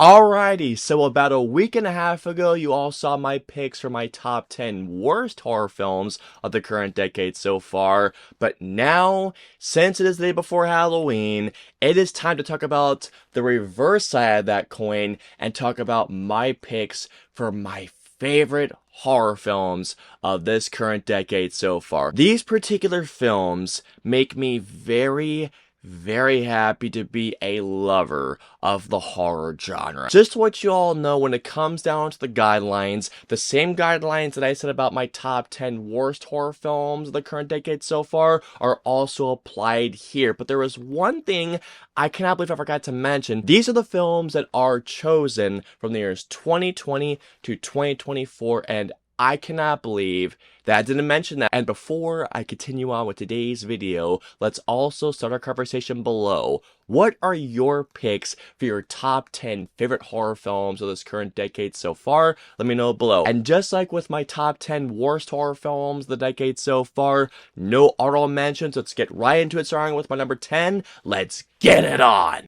Alrighty, so about a week and a half ago, you all saw my picks for my top 10 worst horror films of the current decade so far. But now, since it is the day before Halloween, it is time to talk about the reverse side of that coin and talk about my picks for my favorite horror films of this current decade so far. These particular films make me very happy to be a lover of the horror genre. Just what you all know, when it comes down to the guidelines, the same guidelines that I said about my top 10 worst horror films of the current decade so far are also applied here. But there was one thing I cannot believe I forgot to mention. These are the films that are chosen from the years 2020 to 2024, and I cannot believe that I didn't mention that. And before I continue on with today's video, let's also start our conversation below. What are your picks for your top 10 favorite horror films of this current decade so far? Let me know below. And just like with my top 10 worst horror films of the decade so far, no honorable mentions. Let's get right into it, starting with my number 10. Let's get it on!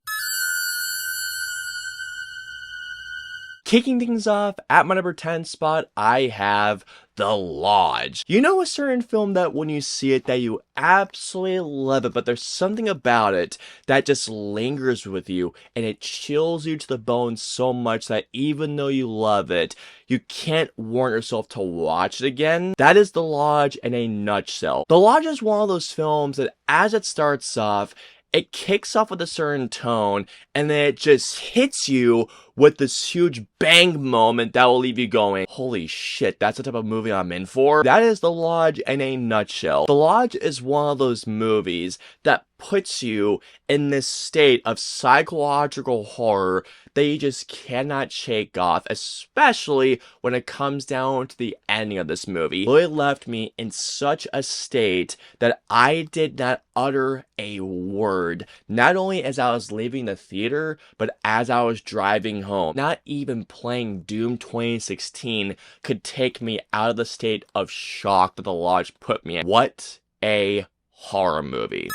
Kicking things off, at my number 10 spot, I have The Lodge. You know, a certain film that when you see it that you absolutely love it, but there's something about it that just lingers with you and it chills you to the bone so much that even though you love it, you can't warn yourself to watch it again. That is The Lodge in a nutshell. The Lodge is one of those films that as it starts off, it kicks off with a certain tone, and then it just hits you with this huge bang moment that will leave you going, holy shit, that's the type of movie I'm in for. That is The Lodge in a nutshell. The Lodge is one of those movies that puts you in this state of psychological horror that you just cannot shake off, especially when it comes down to the ending of this movie. It really left me in such a state that I did not utter a word, not only as I was leaving the theater, but as I was driving home. Not even playing Doom 2016 could take me out of the state of shock that The Lodge put me in. What a horror movie.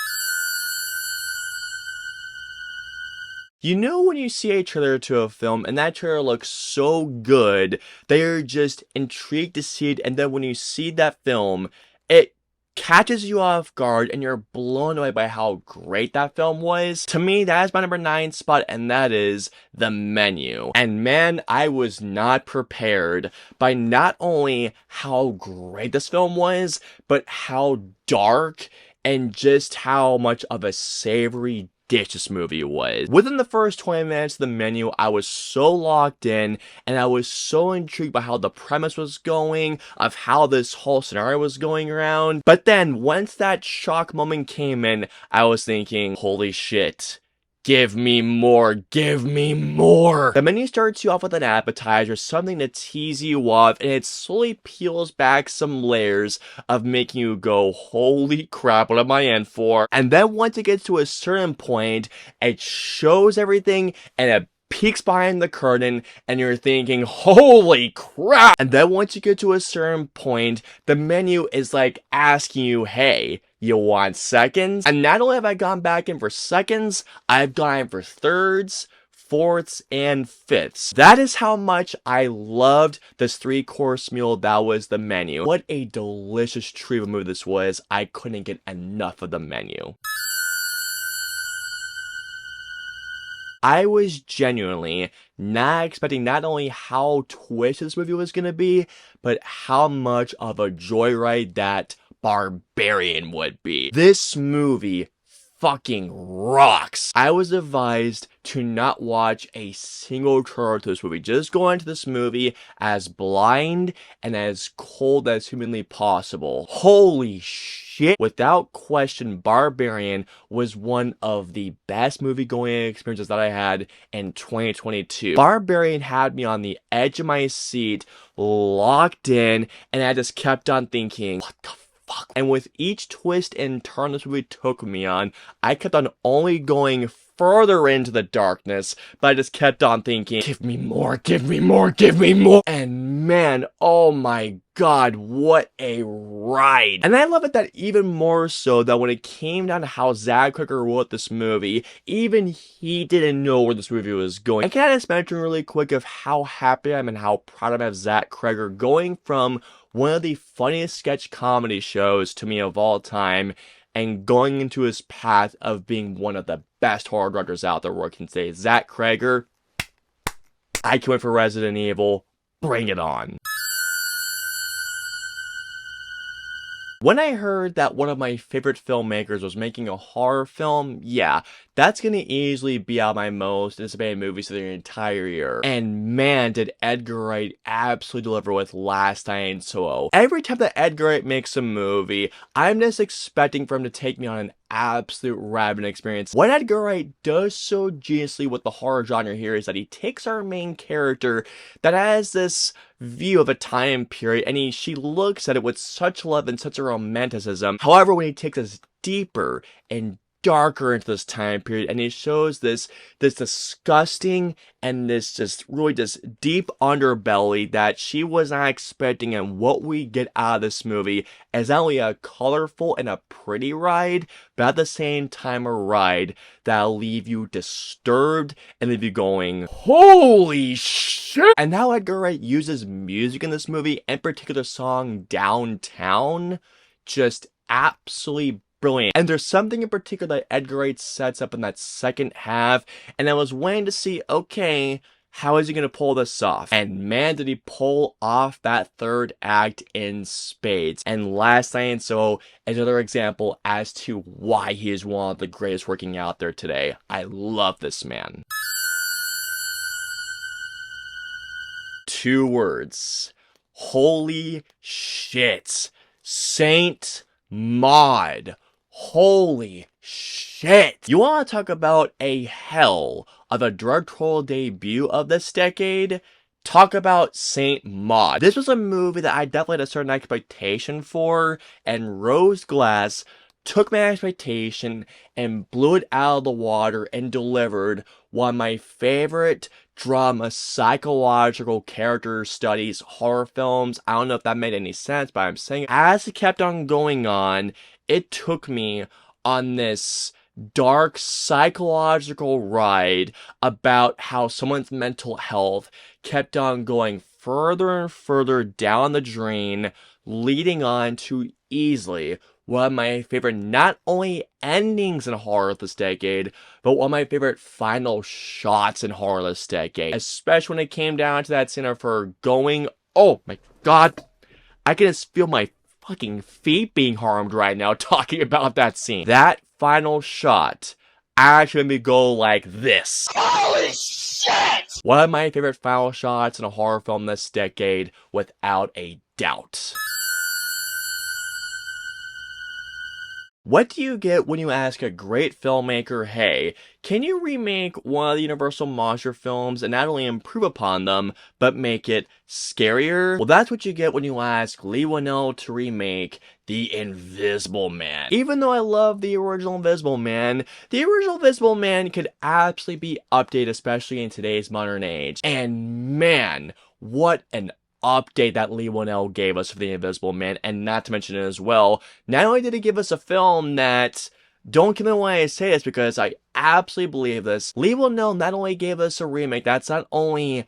You know when you see a trailer to a film and that trailer looks so good that you're just intrigued to see it, and then when you see that film, it catches you off guard and you're blown away by how great that film was. To me, that is my number 9 spot, and that is The Menu. And man, I was not prepared by not only how great this film was, but how dark and just how much of a savory dish this movie was. Within the first 20 minutes of The Menu, I was so locked in and I was so intrigued by how the premise was going, of how this whole scenario was going around. But then once that shock moment came in, I was thinking, holy shit. Give me more, give me more. The menu starts you off with an appetizer, something to tease you off, and it slowly peels back some layers of making you go, holy crap, what am I in for? And then once it gets to a certain point, it shows everything and it peeks behind the curtain and you're thinking, holy crap! And then once you get to a certain point, the menu is like asking you, hey, you want seconds? And not only have I gone back in for seconds, I've gone in for thirds, fourths, and fifths. That is how much I loved this 3-course meal that was The Menu. What a delicious treat of a movie this was. I couldn't get enough of The Menu. I was genuinely not expecting not only how twisted this movie was going to be, but how much of a joyride that Barbarian would be. This movie fucking rocks. I was advised to not watch a single trailer to this movie. Just go into this movie as blind and as cold as humanly possible. Holy shit. Without question, Barbarian was one of the best movie-going experiences that I had in 2022. Barbarian had me on the edge of my seat, locked in, and I just kept on thinking, what the fuck? And with each twist and turn this movie took me on, I kept on only going further into the darkness, but I just kept on thinking, give me more, give me more, give me more. And man, oh my God, what a ride. And I love it that even more so that when it came down to how Zach Cregger wrote this movie, even he didn't know where this movie was going. And can I just mention really quick of how happy I am and how proud I am of Zach Cregger going from one of the funniest sketch comedy shows to me of all time and going into his path of being one of the best horror directors out there working today. Zach Cregger, I can wait for Resident Evil. Bring it on. When I heard that one of my favorite filmmakers was making a horror film, yeah, that's gonna easily be out of my most anticipated movies of the entire year. And man, did Edgar Wright absolutely deliver with Last Night in Soho. Every time that Edgar Wright makes a movie, I'm just expecting for him to take me on an absolute rabbit experience. What Edgar Wright does so geniusly with the horror genre here is that he takes our main character that has this view of a time period and she looks at it with such love and such a romanticism. However, when he takes us deeper and darker into this time period and he shows this disgusting and this just really just deep underbelly that she was not expecting, and what we get out of this movie is not only a colorful and a pretty ride, but at the same time a ride that'll leave you disturbed and leave you going, holy shit! And how Edgar Wright uses music in this movie, in particular song Downtown, just absolutely brilliant. And there's something in particular that Edgar Wright sets up in that second half, and I was waiting to see, okay, how is he going to pull this off? And man, did he pull off that third act in spades. And Last Night in Soho is another example as to why he is one of the greatest working out there today. I love this man. 2 words. Holy shit. Saint Maud. Holy shit. You want to talk about a hell of a directorial debut of this decade? Talk about Saint Maud. This was a movie that I definitely had a certain expectation for, and Rose Glass took my expectation and blew it out of the water and delivered one of my favorite drama, psychological character studies, horror films. I don't know if that made any sense, but I'm saying as it kept on going on, it took me on this dark psychological ride about how someone's mental health kept on going further and further down the drain, leading on to easily one of my favorite not only endings in horror this decade, but one of my favorite final shots in horror this decade. Especially when it came down to that scene of her going, oh my God, I can just feel my fucking feet being harmed right now talking about that scene. That final shot actually made me go like this. Holy shit! One of my favorite final shots in a horror film this decade, without a doubt. What do you get when you ask a great filmmaker, hey, can you remake one of the Universal Monster films and not only improve upon them, but make it scarier? Well, that's what you get when you ask Leigh Whannell to remake The Invisible Man. Even though I love the original Invisible Man, the original Invisible Man could absolutely be updated, especially in today's modern age. And man, what an update that Leigh Whannell gave us for The Invisible Man, and not to mention it as well, not only did he give us a film that, don't get me when I say this because I absolutely believe this, Leigh Whannell not only gave us a remake that's not only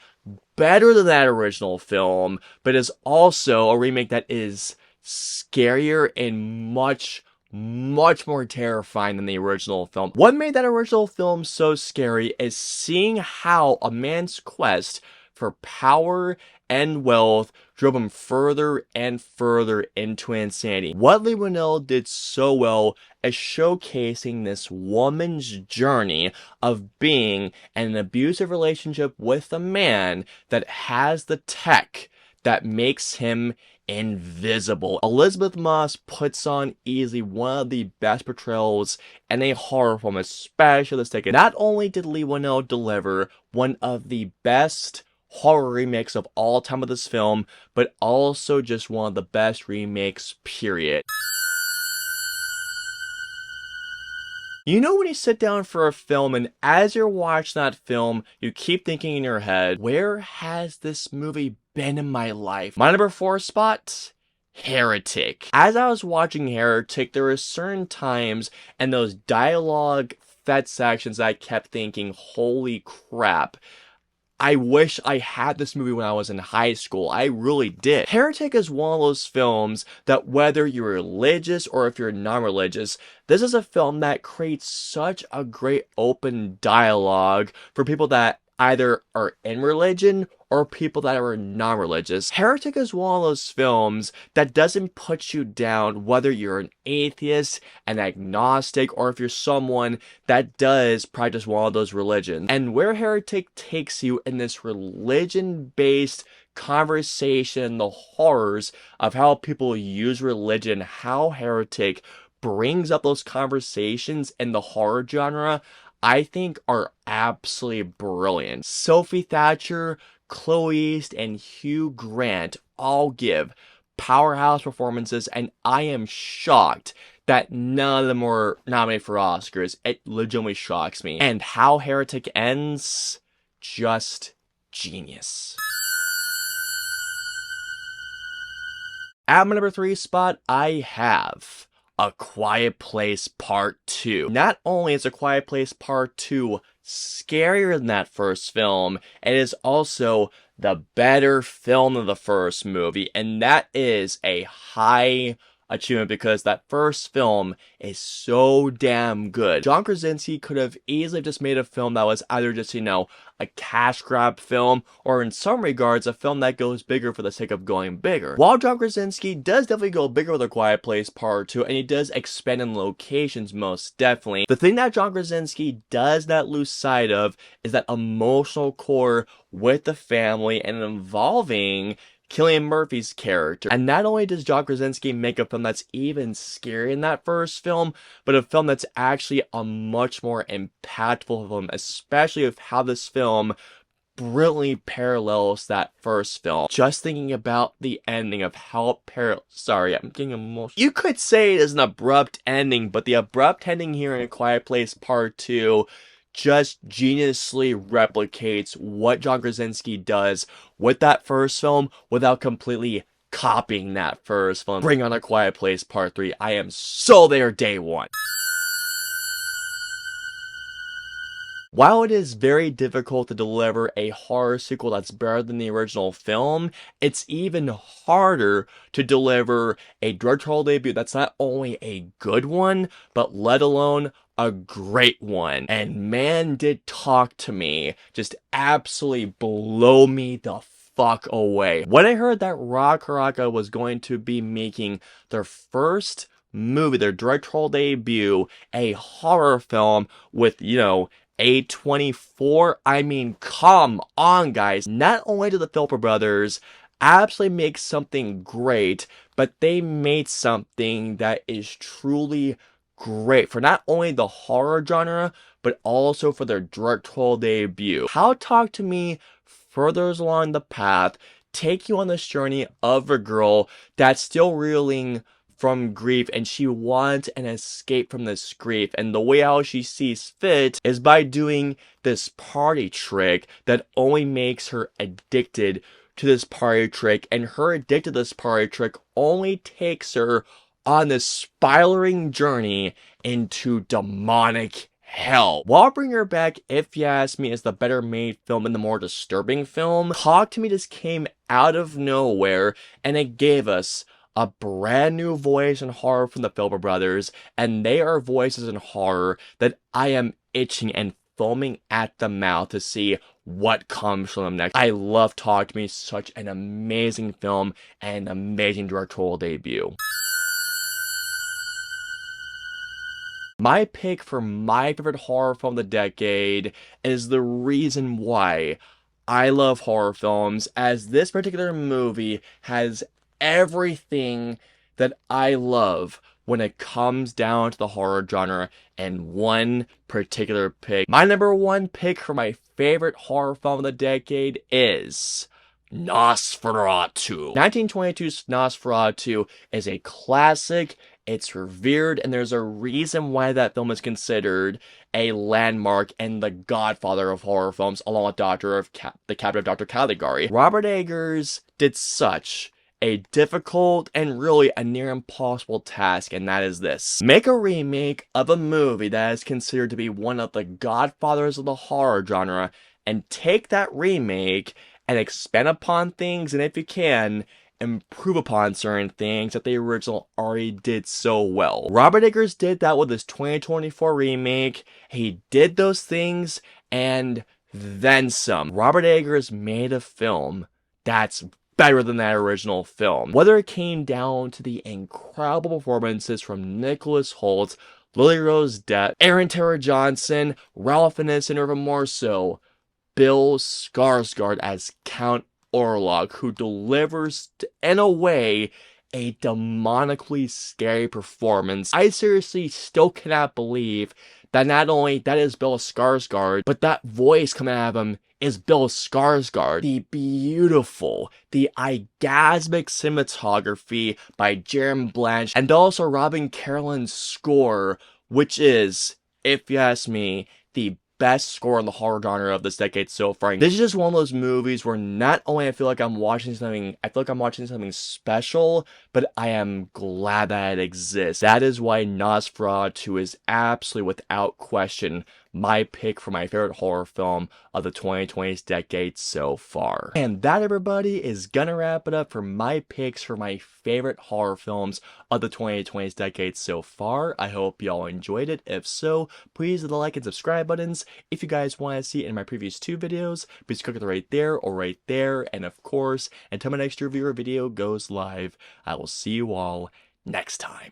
better than that original film, but is also a remake that is scarier and much more terrifying than the original film. What made that original film so scary is seeing how a man's quest for power and wealth drove him further and further into insanity. What Leigh Whannell did so well is showcasing this woman's journey of being in an abusive relationship with a man that has the tech that makes him invisible. Elizabeth Moss puts on easily one of the best portrayals in a horror film, especially this decade. Not only did Leigh Whannell deliver one of the best horror remakes of all time of this film, but also just one of the best remakes, period. You know when you sit down for a film and as you're watching that film, you keep thinking in your head, where has this movie been in my life? My number 4 spot? Heretic. As I was watching Heretic, there were certain times and those dialogue fed sections that I kept thinking, holy crap. I wish I had this movie when I was in high school. I really did. Heretic is one of those films that whether you're religious or if you're non-religious, this is a film that creates such a great open dialogue for people that either are in religion or people that are non-religious. Heretic is one of those films that doesn't put you down whether you're an atheist, an agnostic, or if you're someone that does practice one of those religions. And where Heretic takes you in this religion-based conversation, the horrors of how people use religion, how Heretic brings up those conversations in the horror genre, I think are absolutely brilliant. Sophie Thatcher, Chloe East, and Hugh Grant all give powerhouse performances, and I am shocked that none of them were nominated for Oscars. It legitimately shocks me. And how Heretic ends, just genius. At my number 3 spot, I have A Quiet Place Part 2. Not only is A Quiet Place Part 2 scarier than that first film, it is also the better film of the first movie, and that is a high achievement because that first film is so damn good. John Krasinski could have easily just made a film that was either just, a cash grab film, or in some regards, a film that goes bigger for the sake of going bigger. While John Krasinski does definitely go bigger with A Quiet Place Part 2, and he does expand in locations most definitely, the thing that John Krasinski does not lose sight of is that emotional core with the family and involving Cillian Murphy's character. And not only does John Krasinski make a film that's even scarier in that first film, but a film that's actually a much more impactful film, especially with how this film brilliantly parallels that first film. Just thinking about the ending of how sorry, I'm getting emotional. You could say it is an abrupt ending, but the abrupt ending here in A Quiet Place Part 2 just geniusly replicates what John Krasinski does with that first film without completely copying that first film. Bring on A Quiet Place Part 3. I am so there day one. While it is very difficult to deliver a horror sequel that's better than the original film, it's even harder to deliver a directorial debut that's not only a good one, but let alone a great one. And man, did Talk to Me just absolutely blow me the fuck away. When I heard that Raka was going to be making their first movie, their directorial debut, a horror film with, A24, I mean, come on, guys. Not only did the Philipper brothers absolutely make something great, but they made something that is truly great for not only the horror genre, but also for their directorial debut. How Talk to Me furthers along the path, take you on this journey of a girl that's still reeling from grief, and she wants an escape from this grief, and the way how she sees fit is by doing this party trick that only makes her addicted to this party trick, and her addicted to this party trick only takes her on this spiraling journey into demonic hell. While I'll Bring Her Back, if you ask me, is the better made film and the more disturbing film, Talk to Me just came out of nowhere, and it gave us a brand new voice in horror from the Philipper brothers, and they are voices in horror that I am itching and foaming at the mouth to see what comes from them next. I love Talk to Me, such an amazing film and amazing directorial debut. My pick for my favorite horror film of the decade is the reason why I love horror films, as this particular movie has everything that I love when it comes down to the horror genre in one particular pick. My number 1 pick for my favorite horror film of the decade is Nosferatu. 1922's Nosferatu is a classic, it's revered, and there's a reason why that film is considered a landmark and the godfather of horror films, along with The Cabinet of Dr. Caligari. Robert Eggers did such a difficult and really a near impossible task, and that is this. Make a remake of a movie that is considered to be one of the godfathers of the horror genre, and take that remake and expand upon things, and if you can, improve upon certain things that the original already did so well. Robert Eggers did that with his 2024 remake. He did those things and then some. Robert Eggers made a film that's better than that original film. Whether it came down to the incredible performances from Nicholas Hoult, Lily Rose Depp, Aaron Taylor Johnson, Ralph Fiennes, and even more so, Bill Skarsgård as Count Orlok, who delivers, in a way, a demonically scary performance. I seriously still cannot believe that not only that is Bill Skarsgård, but that voice coming out of him is Bill Skarsgård. The beautiful, the orgasmic cinematography by Jeremy Blanche, and also Robin Carolyn's score, which is, if you ask me, the best score in the horror genre of this decade so far. This is just one of those movies where not only I feel like I'm watching something special, but I am glad that it exists. That is why Nosferatu is absolutely, without question, my pick for my favorite horror film of the 2020s decade so far. And that, everybody, is gonna wrap it up for my picks for my favorite horror films of the 2020s decade so far. I hope y'all enjoyed it. If so, please hit the like and subscribe buttons. If you guys want to see it in my previous 2 videos, please click it right there or right there. And of course, until my next review or video goes live, I will see you all next time.